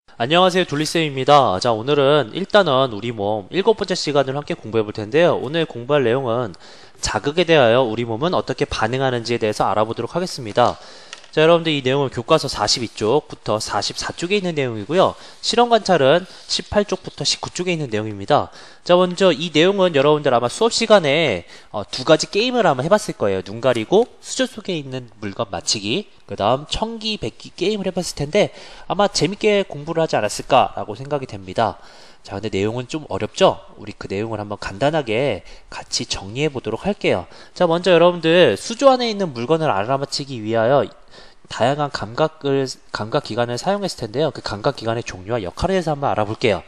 안녕하세요, 둘리쌤입니다. 자, 오늘은 일단은 우리 몸 7번째 시간을 함께 공부해 볼 텐데요. 오늘 공부할 내용은 자극에 대하여 우리 몸은 어떻게 반응하는지에 대해서 알아보도록 하겠습니다. 자, 여러분들 이 내용은 교과서 42쪽부터 44쪽에 있는 내용이고요. 실험 관찰은 18쪽부터 19쪽에 있는 내용입니다. 자, 먼저 이 내용은 여러분들 아마 수업 시간에 두 가지 게임을 아마 해봤을 거예요. 눈 가리고 수저 속에 있는 물건 맞히기, 그 다음 청기, 백기 게임을 해봤을 텐데 아마 재밌게 공부를 하지 않았을까라고 생각이 됩니다. 자, 근데 내용은 좀 어렵죠? 우리 그 내용을 한번 간단하게 같이 정리해 보도록 할게요. 자, 먼저 여러분들 수조 안에 있는 물건을 알아맞히기 위하여 다양한 감각기관을 사용했을 텐데요. 그 감각기관의 종류와 역할에 대해서 한번 알아볼게요.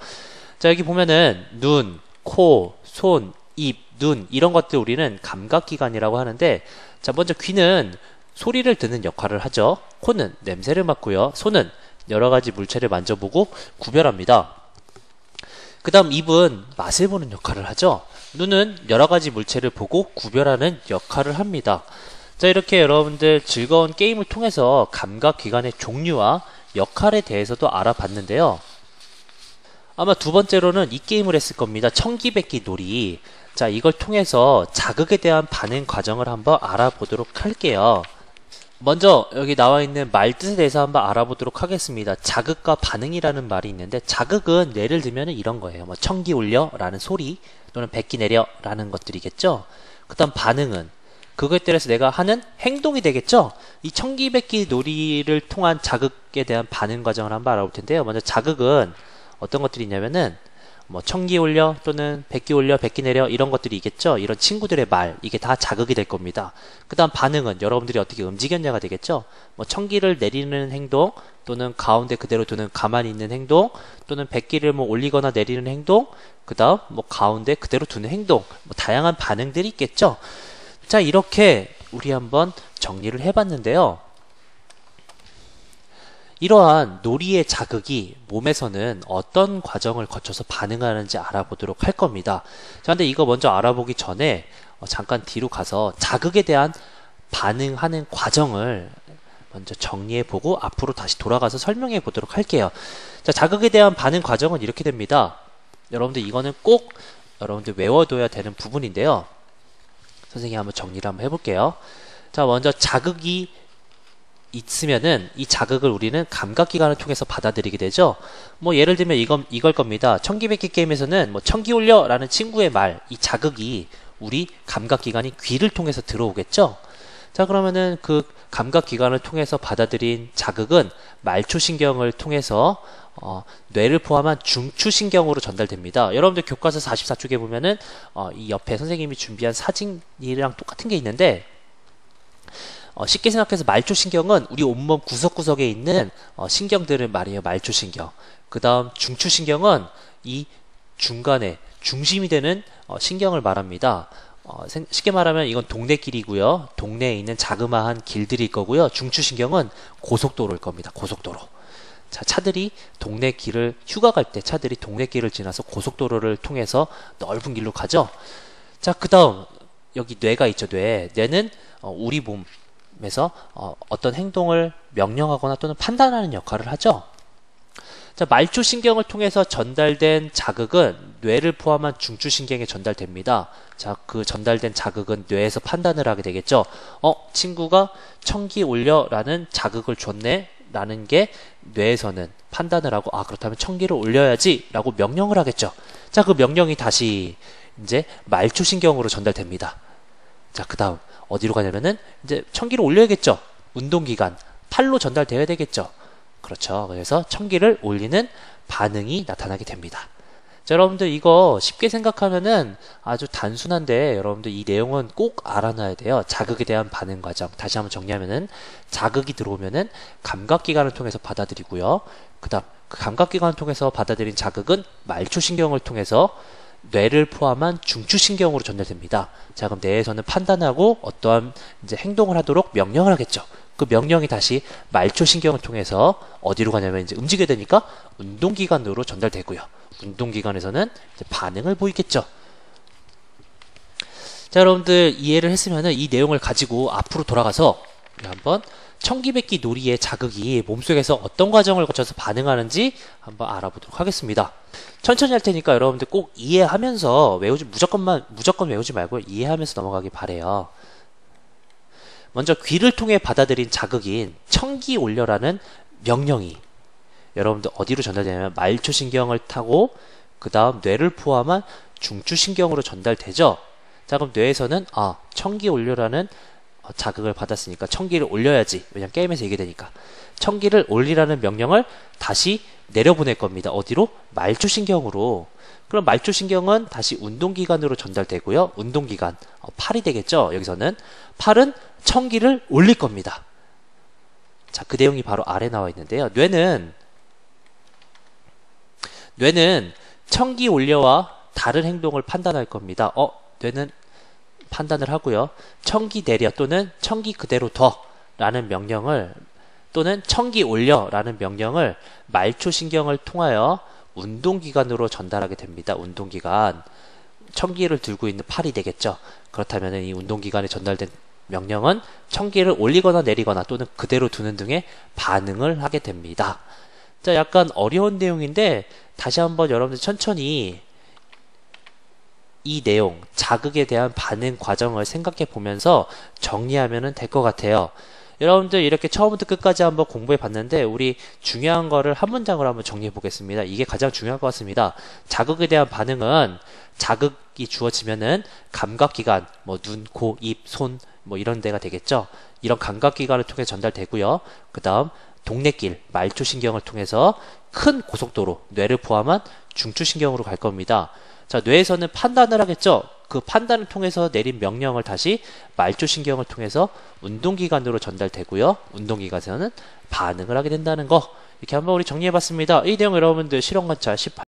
자, 여기 보면은 눈, 코, 손, 입, 눈 이런 것들 우리는 감각기관이라고 하는데, 자, 먼저 귀는 소리를 듣는 역할을 하죠. 코는 냄새를 맡고요. 손은 여러 가지 물체를 만져보고 구별합니다. 그 다음 입은 맛을 보는 역할을 하죠. 눈은 여러 가지 물체를 보고 구별하는 역할을 합니다. 자, 이렇게 여러분들 즐거운 게임을 통해서 감각기관의 종류와 역할에 대해서도 알아봤는데요. 아마 두 번째로는 이 게임을 했을 겁니다. 청기백기 놀이. 자, 이걸 통해서 자극에 대한 반응 과정을 한번 알아보도록 할게요. 먼저 여기 나와 있는 말 뜻에 대해서 한번 알아보도록 하겠습니다. 자극과 반응이라는 말이 있는데, 자극은 예를 들면 이런 거예요. 뭐 청기 울려 라는 소리 또는 백기 내려 라는 것들이겠죠. 그 다음 반응은 그거에 따라서 내가 하는 행동이 되겠죠. 이 청기백기 놀이를 통한 자극에 대한 반응 과정을 한번 알아볼 텐데요. 먼저 자극은 어떤 것들이 있냐면은 뭐 청기 올려 또는 백기 올려 백기 내려 이런 것들이 있겠죠. 이런 친구들의 말, 이게 다 자극이 될 겁니다. 그 다음 반응은 여러분들이 어떻게 움직였냐가 되겠죠. 뭐 청기를 내리는 행동 또는 가운데 그대로 두는 가만히 있는 행동 또는 백기를 뭐 올리거나 내리는 행동, 그 다음 뭐 가운데 그대로 두는 행동, 뭐 다양한 반응들이 있겠죠. 자, 이렇게 우리 한번 정리를 해봤는데요. 이러한 놀이의 자극이 몸에서는 어떤 과정을 거쳐서 반응하는지 알아보도록 할 겁니다. 자, 근데 이거 먼저 알아보기 전에 잠깐 뒤로 가서 자극에 대한 반응하는 과정을 먼저 정리해보고 앞으로 다시 돌아가서 설명해 보도록 할게요. 자, 자극에 대한 반응 과정은 이렇게 됩니다. 여러분들 이거는 꼭 여러분들 외워둬야 되는 부분인데요. 선생님이 한번 정리를 한번 해볼게요. 자, 먼저 자극이 있으면은 이 자극을 우리는 감각기관을 통해서 받아들이게 되죠. 뭐 예를 들면 이걸 겁니다. 청기백기 게임에서는 뭐 청기 올려 라는 친구의 말, 이 자극이 우리 감각기관이 귀를 통해서 들어오겠죠. 자, 그러면은 그 감각기관을 통해서 받아들인 자극은 말초신경을 통해서 뇌를 포함한 중추신경으로 전달됩니다. 여러분들 교과서 44쪽에 보면은 이 옆에 선생님이 준비한 사진이랑 똑같은 게 있는데, 쉽게 생각해서 말초신경은 우리 온몸 구석구석에 있는 신경들을 말이에요. 말초신경. 그 다음 중추신경은 이 중간에 중심이 되는 신경을 말합니다. 쉽게 말하면 이건 동네길이고요. 동네에 있는 자그마한 길들일 거고요. 중추신경은 고속도로일 겁니다. 고속도로. 자, 차들이 동네 길을 휴가 갈 때 차들이 동네 길을 지나서 고속도로를 통해서 넓은 길로 가죠. 자, 그 다음 여기 뇌가 있죠. 뇌는 우리 몸에서 어떤 행동을 명령하거나 또는 판단하는 역할을 하죠. 자, 말초신경을 통해서 전달된 자극은 뇌를 포함한 중추신경에 전달됩니다. 자, 그 전달된 자극은 뇌에서 판단을 하게 되겠죠. 친구가 청기 올려라는 자극을 줬네 라는 게 뇌에서는 판단을 하고, 그렇다면 청기를 올려야지 라고 명령을 하겠죠. 자, 그 명령이 다시 이제 말초신경으로 전달됩니다. 자, 그 다음 어디로 가냐면은 이제 청기를 올려야겠죠. 운동기관, 팔로 전달되어야 되겠죠. 그렇죠. 그래서 청기를 올리는 반응이 나타나게 됩니다. 자, 여러분들 이거 쉽게 생각하면은 아주 단순한데 여러분들 이 내용은 꼭 알아놔야 돼요. 자극에 대한 반응 과정. 다시 한번 정리하면은 자극이 들어오면은 감각기관을 통해서 받아들이고요. 그 다음 그 감각기관을 통해서 받아들인 자극은 말초신경을 통해서 뇌를 포함한 중추신경으로 전달됩니다. 자, 그럼 뇌에서는 판단하고 어떠한 이제 행동을 하도록 명령을 하겠죠. 그 명령이 다시 말초신경을 통해서 어디로 가냐면 이제 움직여야 되니까 운동기관으로 전달되고요. 운동기관에서는 이제 반응을 보이겠죠. 자, 여러분들 이해를 했으면은 이 내용을 가지고 앞으로 돌아가서 한번 청기백기 놀이의 자극이 몸속에서 어떤 과정을 거쳐서 반응하는지 한번 알아보도록 하겠습니다. 천천히 할 테니까 여러분들 꼭 이해하면서 무조건 외우지 말고 이해하면서 넘어가기 바래요. 먼저 귀를 통해 받아들인 자극인 청기 올려라는 명령이 여러분들 어디로 전달되냐면 말초신경을 타고 그 다음 뇌를 포함한 중추신경으로 전달되죠. 자, 그럼 뇌에서는 청기 올려라는 자극을 받았으니까 청기를 올려야지. 왜냐면 게임에서 얘기되니까. 청기를 올리라는 명령을 다시 내려보낼 겁니다. 어디로? 말초신경으로. 그럼 말초신경은 다시 운동기관으로 전달되고요. 운동기관, 팔이 되겠죠. 여기서는 팔은 청기를 올릴 겁니다. 자, 그 내용이 바로 아래 나와 있는데요. 뇌는 청기 올려와 다른 행동을 판단할 겁니다. 뇌는 판단을 하고요. 청기 내려 또는 청기 그대로 둬 라는 명령을 또는 청기 올려 라는 명령을 말초신경을 통하여 운동기관으로 전달하게 됩니다. 운동기관. 청기를 들고 있는 팔이 되겠죠. 그렇다면 이 운동기관에 전달된 명령은 청기를 올리거나 내리거나 또는 그대로 두는 등의 반응을 하게 됩니다. 자, 약간 어려운 내용인데 다시 한번 여러분들 천천히 이 내용, 자극에 대한 반응 과정을 생각해 보면서 정리하면 될 것 같아요. 여러분들 이렇게 처음부터 끝까지 한번 공부해 봤는데 우리 중요한 거를 한 문장으로 한번 정리해 보겠습니다. 이게 가장 중요할 것 같습니다. 자극에 대한 반응은 자극이 주어지면은 감각기관, 눈, 코, 입, 손 이런 데가 되겠죠. 이런 감각기관을 통해 전달되고요. 그 다음 동래길, 말초신경을 통해서 큰 고속도로, 뇌를 포함한 중추신경으로 갈 겁니다. 자, 뇌에서는 판단을 하겠죠. 그 판단을 통해서 내린 명령을 다시 말초신경을 통해서 운동기관으로 전달되고요. 운동기관에서는 반응을 하게 된다는 거. 이렇게 한번 우리 정리해봤습니다. 이 내용 여러분들 실험관찰 18